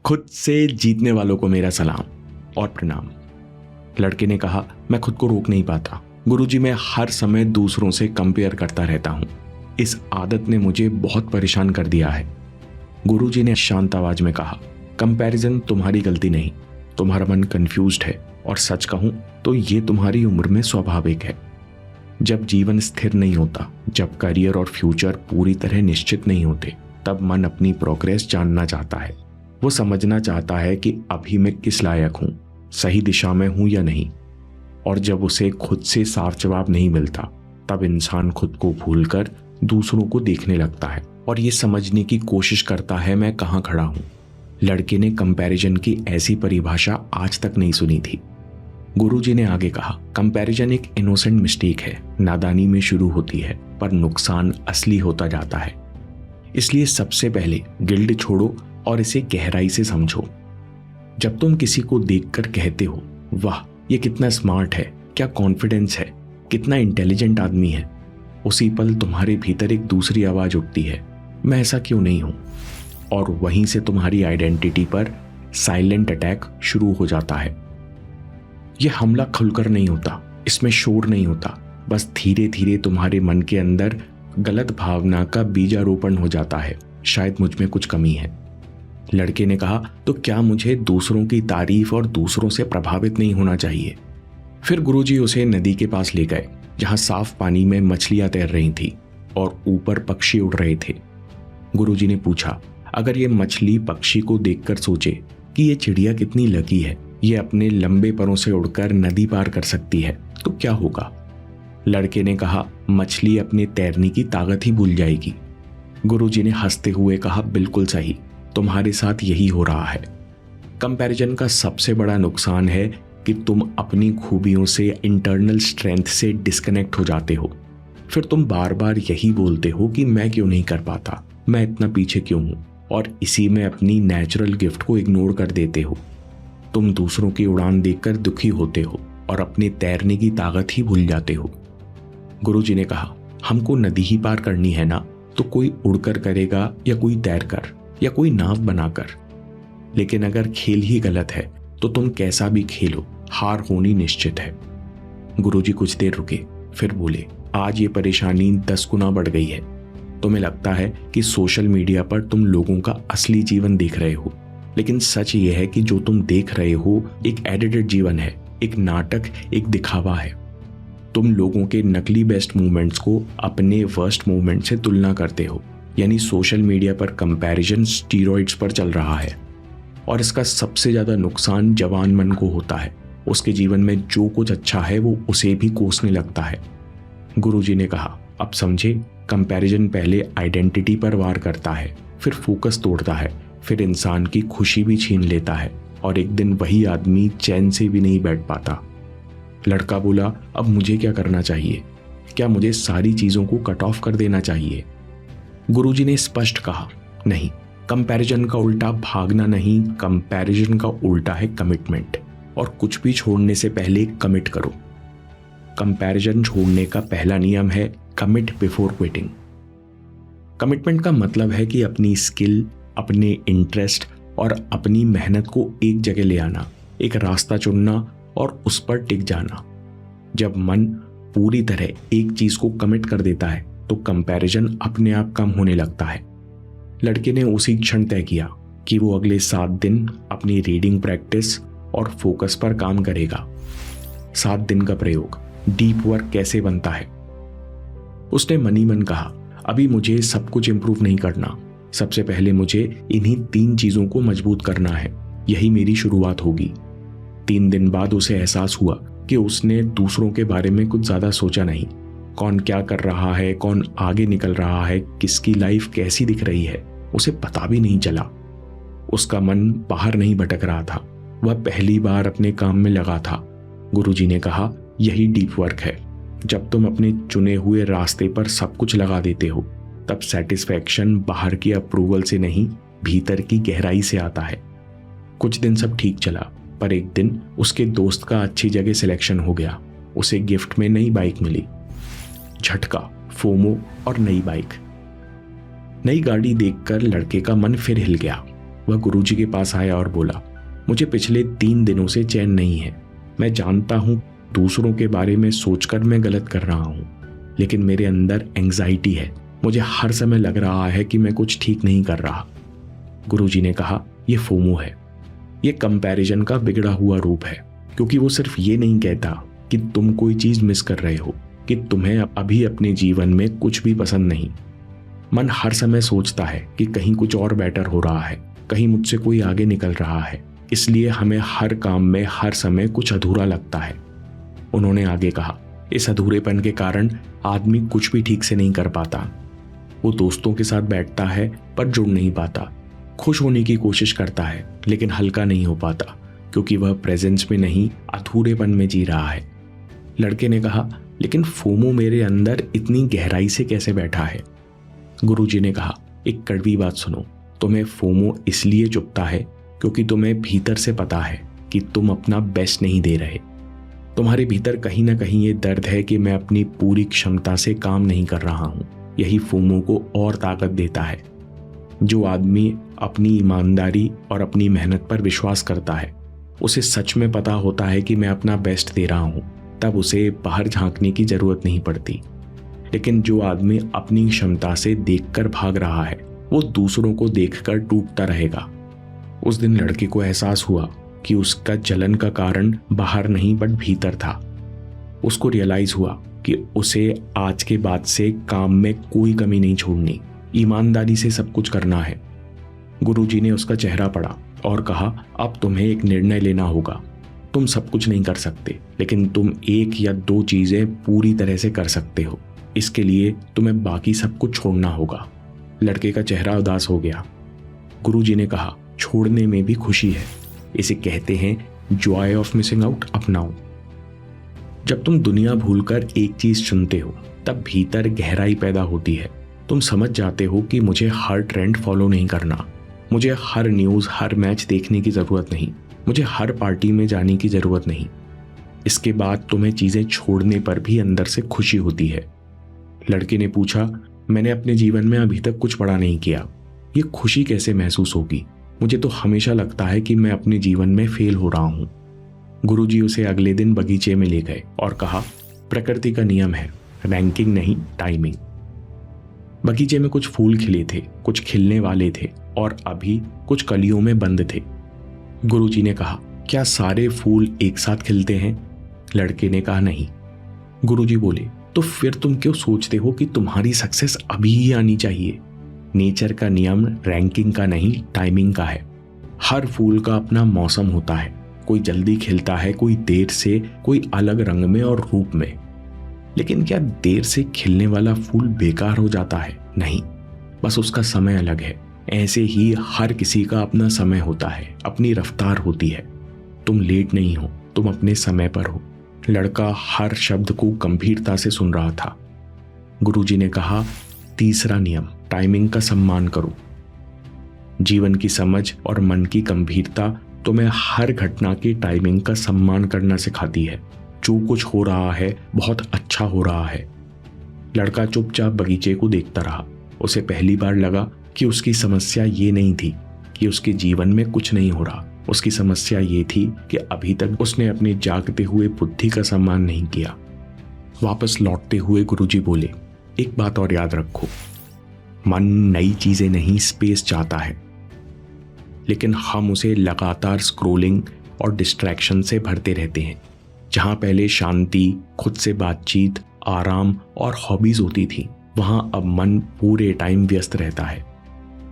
खुद से जीतने वालों को मेरा सलाम और प्रणाम। लड़के ने कहा, मैं खुद को रोक नहीं पाता गुरुजी, मैं हर समय दूसरों से कंपेयर करता रहता हूं। इस आदत ने मुझे बहुत परेशान कर दिया है। गुरुजी ने शांत आवाज में कहा, कंपैरिजन तुम्हारी गलती नहीं, तुम्हारा मन कंफ्यूज्ड है और सच कहूं तो ये तुम्हारी उम्र में स्वाभाविक है। जब जीवन स्थिर नहीं होता, जब करियर और फ्यूचर पूरी तरह निश्चित नहीं होते, तब मन अपनी प्रोग्रेस जानना चाहता है। वो समझना चाहता है कि अभी मैं किस लायक हूं, सही दिशा में हूं या नहीं। और जब उसे खुद से साफ जवाब नहीं मिलता, तब इंसान खुद को भूलकर दूसरों को देखने लगता है और ये समझने की कोशिश करता है मैं कहां खड़ा हूं। लड़के ने कंपैरिजन की ऐसी परिभाषा आज तक नहीं सुनी थी। गुरुजी ने आगे कहा, कंपैरिजन एक इनोसेंट मिस्टेक है, नादानी में शुरू होती है पर नुकसान असली होता जाता है। इसलिए सबसे पहले गिल्ट छोड़ो और इसे गहराई से समझो। जब तुम किसी को देखकर कहते हो, वाह ये कितना स्मार्ट है, क्या कॉन्फिडेंस है, कितना इंटेलिजेंट आदमी है, उसी पल तुम्हारे भीतर एक दूसरी आवाज उठती है, मैं ऐसा क्यों नहीं हूं। और वहीं से तुम्हारी आइडेंटिटी पर साइलेंट अटैक शुरू हो जाता है। यह हमला खुलकर नहीं होता, इसमें शोर नहीं होता, बस धीरे धीरे तुम्हारे मन के अंदर गलत भावना का बीजारोपण हो जाता है, शायद मुझ में कुछ कमी है। लड़के ने कहा, तो क्या मुझे दूसरों की तारीफ और दूसरों से प्रभावित नहीं होना चाहिए? फिर गुरुजी उसे नदी के पास ले गए, जहां साफ पानी में मछलियां तैर रही थी और ऊपर पक्षी उड़ रहे थे। गुरुजी ने पूछा, अगर ये मछली पक्षी को देखकर सोचे कि ये चिड़िया कितनी लकी है, ये अपने लंबे परों से उड़कर नदी पार कर सकती है, तो क्या होगा? लड़के ने कहा, मछली अपने तैरने की ताकत ही भूल जाएगी। गुरुजी ने हंसते हुए कहा, बिल्कुल सही, तुम्हारे साथ यही हो रहा है। कंपैरिजन का सबसे बड़ा नुकसान है कि तुम अपनी खूबियों से, इंटरनल स्ट्रेंथ से डिस्कनेक्ट हो जाते हो। फिर तुम बार बार यही बोलते हो कि मैं क्यों नहीं कर पाता, मैं इतना पीछे क्यों हूं, और इसी में अपनी नेचुरल गिफ्ट को इग्नोर कर देते हो। तुम दूसरों की उड़ान देखकर दुखी होते हो और अपने तैरने की ताकत ही भूल जाते हो। गुरुजी ने कहा, हमको नदी ही पार करनी है ना, तो कोई उड़कर करेगा या कोई तैरकर या कोई नाव बनाकर। लेकिन अगर खेल ही गलत है तो तुम कैसा भी खेलो, हार होनी निश्चित है। गुरुजी कुछ देर रुके, फिर बोले, आज ये परेशानी 10 गुना बढ़ गई है। तुम्हें लगता है कि सोशल मीडिया पर तुम लोगों का असली जीवन देख रहे हो, लेकिन सच ये है कि जो तुम देख रहे हो एक एडिटेड जीवन है, एक नाटक, एक दिखावा है। तुम लोगों के नकली बेस्ट मूवमेंट्स को अपने वर्स्ट मूवमेंट से तुलना करते हो। यानी सोशल मीडिया पर कंपैरिजन स्टीरॉइड्स पर चल रहा है, और इसका सबसे ज्यादा नुकसान जवान मन को होता है। उसके जीवन में जो कुछ अच्छा है वो उसे भी कोसने लगता है। गुरुजी ने कहा, अब समझे, कंपैरिजन पहले आइडेंटिटी पर वार करता है, फिर फोकस तोड़ता है, फिर इंसान की खुशी भी छीन लेता है, और एक दिन वही आदमी चैन से भी नहीं बैठ पाता। लड़का बोला, अब मुझे क्या करना चाहिए? क्या मुझे सारी चीजों को कट ऑफ कर देना चाहिए? गुरुजी ने स्पष्ट कहा, नहीं, कंपैरिजन का उल्टा भागना नहीं, कंपैरिजन का उल्टा है कमिटमेंट। और कुछ भी छोड़ने से पहले कमिट करो। कंपैरिजन छोड़ने का पहला नियम है कमिट बिफोर क्विटिंग। कमिटमेंट का मतलब है कि अपनी स्किल, अपने इंटरेस्ट और अपनी मेहनत को एक जगह ले आना, एक रास्ता चुनना और उस पर टिक जाना। जब मन पूरी तरह एक चीज को कमिट कर देता है तो कंपैरिजन अपने आप कम होने लगता है। लड़के ने उसी क्षण तय किया कि वो अगले 7 दिन अपनी रीडिंग प्रैक्टिस और फोकस पर काम करेगा। 7 दिन का प्रयोग, डीप वर्क कैसे बनता है। उसने मन ही मन कहा, अभी मुझे सब कुछ इंप्रूव नहीं करना, सबसे पहले मुझे इन्हीं 3 चीजों को मजबूत करना है, यही मेरी शुरुआत होगी। 3 दिन बाद उसे एहसास हुआ कि उसने दूसरों के बारे में कुछ ज्यादा सोचा नहीं। कौन क्या कर रहा है, कौन आगे निकल रहा है, किसकी लाइफ कैसी दिख रही है, उसे पता भी नहीं चला। उसका मन बाहर नहीं भटक रहा था, वह पहली बार अपने काम में लगा था। गुरुजी ने कहा, यही डीप वर्क है। जब तुम अपने चुने हुए रास्ते पर सब कुछ लगा देते हो, तब सेटिस्फैक्शन बाहर की अप्रूवल से नहीं, भीतर की गहराई से आता है। कुछ दिन सब ठीक चला, पर एक दिन उसके दोस्त का अच्छी जगह सिलेक्शन हो गया। उसे गिफ्ट में नई बाइक मिली। झटका, फोमो और नई बाइक। नई गाड़ी देखकर लड़के का मन फिर हिल गया। वह गुरुजी के पास आया और बोला, मुझे पिछले 3 दिनों से चैन नहीं है। मैं जानता हूँ दूसरों के बारे में सोचकर मैं गलत कर रहा हूँ, लेकिन मेरे अंदर एंग्जाइटी है। मुझे हर समय लग रहा है कि मैं कुछ ठीक नहीं कर रहा। गुरुजी ने कहा, यह फोमो है। ये कंपैरिजन का बिगड़ा हुआ रूप है, क्योंकि वो सिर्फ ये नहीं कहता कि तुम कोई चीज मिस कर रहे हो, कि तुम्हें अभी अपने जीवन में कुछ भी पसंद नहीं। मन हर समय सोचता है कि कहीं कुछ और बेटर हो रहा है, कहीं मुझसे कोई आगे निकल रहा है, इसलिए हमें हर काम में हर समय कुछ अधूरा लगता है। उन्होंने आगे कहा, इस अधूरेपन के कारण आदमी कुछ भी ठीक से नहीं कर पाता। वो दोस्तों के साथ बैठता है पर जुड़ नहीं पाता, खुश होने की कोशिश करता है लेकिन हल्का नहीं हो पाता, क्योंकि वह प्रेजेंस में नहीं अधूरेपन में जी रहा है। लड़के ने कहा, लेकिन फोमो मेरे अंदर इतनी गहराई से कैसे बैठा है? गुरुजी ने कहा, एक कड़वी बात सुनो, तुम्हें फोमो इसलिए चुभता है क्योंकि तुम्हें भीतर से पता है कि तुम अपना बेस्ट नहीं दे रहे। तुम्हारे भीतर कहीं ना कहीं ये दर्द है कि मैं अपनी पूरी क्षमता से काम नहीं कर रहा हूं। यही फोमो को और ताकत देता है। जो आदमी अपनी ईमानदारी और अपनी मेहनत पर विश्वास करता है, उसे सच में पता होता है कि मैं अपना बेस्ट दे रहा हूं, तब उसे बाहर झांकने की जरूरत नहीं पड़ती। लेकिन जो आदमी अपनी क्षमता से देखकर भाग रहा है, वो दूसरों को देखकर टूटता रहेगा। उस दिन लड़के को एहसास हुआ कि उसका जलन का कारण बाहर नहीं बट भीतर था। उसको रियलाइज हुआ कि उसे आज के बाद से काम में कोई कमी नहीं छोड़नी, ईमानदारी से सब कुछ करना है। गुरुजी ने उसका चेहरा पढ़ा और कहा, अब तुम्हें एक निर्णय लेना होगा। तुम सब कुछ नहीं कर सकते, लेकिन तुम 1 या 2 चीजें पूरी तरह से कर सकते हो। इसके लिए तुम्हें बाकी सब कुछ छोड़ना होगा। लड़के का चेहरा उदास हो गया। गुरुजी ने कहा, छोड़ने में भी खुशी है। इसे कहते हैं जॉय ऑफ मिसिंग आउट। अपनाओ। जब तुम दुनिया भूलकर एक चीज चुनते हो, तब भीतर गहराई पैदा होती है। तुम समझ जाते हो कि मुझे हर ट्रेंड फॉलो नहीं करना, मुझे हर न्यूज़ हर मैच देखने की ज़रूरत नहीं, मुझे हर पार्टी में जाने की ज़रूरत नहीं। इसके बाद तुम्हें चीज़ें छोड़ने पर भी अंदर से खुशी होती है। लड़के ने पूछा, मैंने अपने जीवन में अभी तक कुछ बड़ा नहीं किया, ये खुशी कैसे महसूस होगी? मुझे तो हमेशा लगता है कि मैं अपने जीवन में फेल हो रहा हूँ। गुरुजी उसे अगले दिन बगीचे में ले गए और कहा, प्रकृति का नियम है, रैंकिंग नहीं टाइमिंग। बगीचे में कुछ फूल खिले थे, कुछ खिलने वाले थे और अभी कुछ कलियों में बंद थे। गुरुजी ने कहा, क्या सारे फूल एक साथ खिलते हैं? लड़के ने कहा, नहीं। गुरुजी बोले, तो फिर तुम क्यों सोचते हो कि तुम्हारी सक्सेस अभी ही आनी चाहिए? नेचर का नियम रैंकिंग का नहीं टाइमिंग का है। हर फूल का अपना मौसम होता है, कोई जल्दी खिलता है, कोई देर से, कोई अलग रंग में और रूप में। लेकिन क्या देर से खिलने वाला फूल बेकार हो जाता है? नहीं, बस उसका समय अलग है। ऐसे ही हर किसी का अपना समय होता है, अपनी रफ्तार होती है। तुम लेट नहीं हो, तुम अपने समय पर हो। लड़का हर शब्द को गंभीरता से सुन रहा था। गुरुजी ने कहा, तीसरा नियम, टाइमिंग का सम्मान करो। जीवन की समझ और मन की गंभीरता तुम्हें हर घटना की टाइमिंग का सम्मान करना सिखाती है। जो कुछ हो रहा है बहुत अच्छा हो रहा है। लड़का चुपचाप बगीचे को देखता रहा। उसे पहली बार लगा कि उसकी समस्या ये नहीं थी कि उसके जीवन में कुछ नहीं हो रहा। उसकी समस्या ये थी कि अभी तक उसने अपने जागते हुए बुद्धि का सम्मान नहीं किया। वापस लौटते हुए गुरुजी बोले, एक बात और याद रखो, मन नई चीजें नहीं स्पेस चाहता है, लेकिन हम उसे लगातार स्क्रोलिंग और डिस्ट्रैक्शन से भरते रहते हैं। जहां पहले शांति, खुद से बातचीत, आराम और हॉबीज होती थी, वहां अब मन पूरे टाइम व्यस्त रहता है,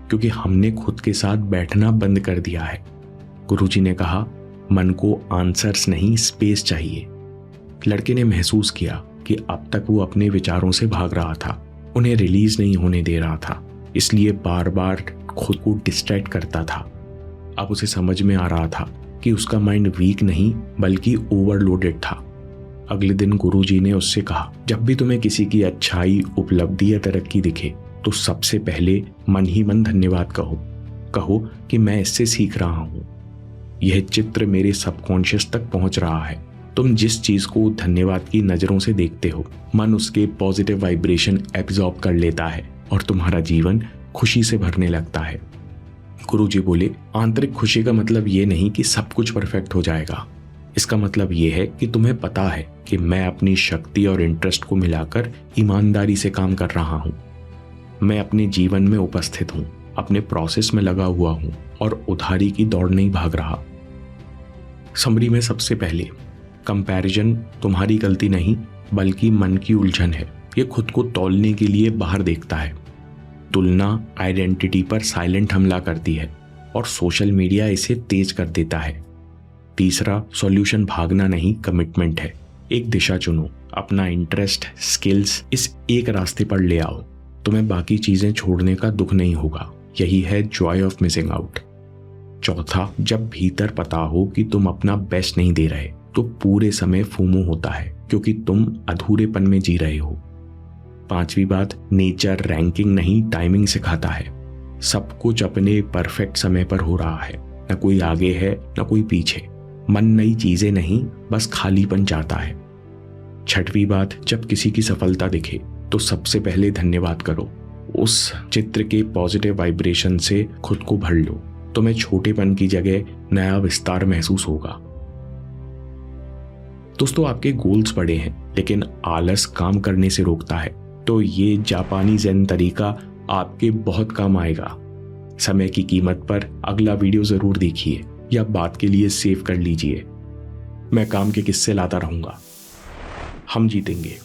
क्योंकि हमने खुद के साथ बैठना बंद कर दिया है। गुरुजी ने कहा, मन को आंसर्स नहीं स्पेस चाहिए। लड़के ने महसूस किया कि अब तक वो अपने विचारों से भाग रहा था, उन्हें रिलीज नहीं होने दे रहा था, इसलिए बार बार खुद को डिस्ट्रैक्ट करता था। अब उसे समझ में आ रहा था कि उसका माइंड वीक नहीं बल्कि ओवरलोडेड था। अगले दिन गुरुजी ने उससे कहा, जब भी तुम्हें किसी की अच्छाई, उपलब्धि या तरक्की दिखे तो सबसे पहले मन ही मन धन्यवाद कहो कि मैं इससे सीख रहा हूं। यह चित्र मेरे सबकॉन्शियस तक पहुंच रहा है। तुम जिस चीज को धन्यवाद की नजरों से देखते हो, मन उसके पॉजिटिव वाइब्रेशन एब्जॉर्ब कर लेता है और तुम्हारा जीवन खुशी से भरने लगता है। गुरुजी बोले, आंतरिक खुशी का मतलब ये नहीं कि सब कुछ परफेक्ट हो जाएगा। इसका मतलब ये है कि तुम्हें पता है कि मैं अपनी शक्ति और इंटरेस्ट को मिलाकर ईमानदारी से काम कर रहा हूँ। मैं अपने जीवन में उपस्थित हूँ, अपने प्रोसेस में लगा हुआ हूँ और उधारी की दौड़ नहीं भाग रहा। समरी में सबसे पहले, कंपैरिजन तुम्हारी गलती नहीं बल्कि मन की उलझन है। ये खुद को तौलने के लिए बाहर देखता है। तुलना आइडेंटिटी पर साइलेंट हमला करती है और सोशल मीडिया इसे तेज कर देता है। तीसरा, सॉल्यूशन भागना नहीं, कमिटमेंट है। एक दिशा चुनो, अपना इंटरेस्ट, स्किल्स इस एक रास्ते पर ले आओ। तुम्हें बाकी चीजें छोड़ने का दुख नहीं होगा। यही है जॉय ऑफ मिसिंग आउट। चौथा, जब भीतर पता हो कि तुम अपना बेस्ट नहीं दे रहे तो पूरे समय फोमो होता है क्योंकि तुम अधूरेपन में जी रहे हो। पांचवी बात, नेचर रैंकिंग नहीं टाइमिंग सिखाता है। सब कुछ अपने परफेक्ट समय पर हो रहा है, न कोई आगे है न कोई पीछे। मन नई चीजें नहीं बस खालीपन चाहता है। छठवीं बात, जब किसी की सफलता दिखे तो सबसे पहले धन्यवाद करो। उस चित्र के पॉजिटिव वाइब्रेशन से खुद को भर लो। तुम्हें छोटेपन की जगह नया विस्तार महसूस होगा। दोस्तों, आपके गोल्स बड़े हैं लेकिन आलस काम करने से रोकता है, तो ये जापानी ज़ेन तरीका आपके बहुत काम आएगा। समय की कीमत पर अगला वीडियो जरूर देखिए या बात के लिए सेव कर लीजिए। मैं काम के किस्से लाता रहूंगा। हम जीतेंगे।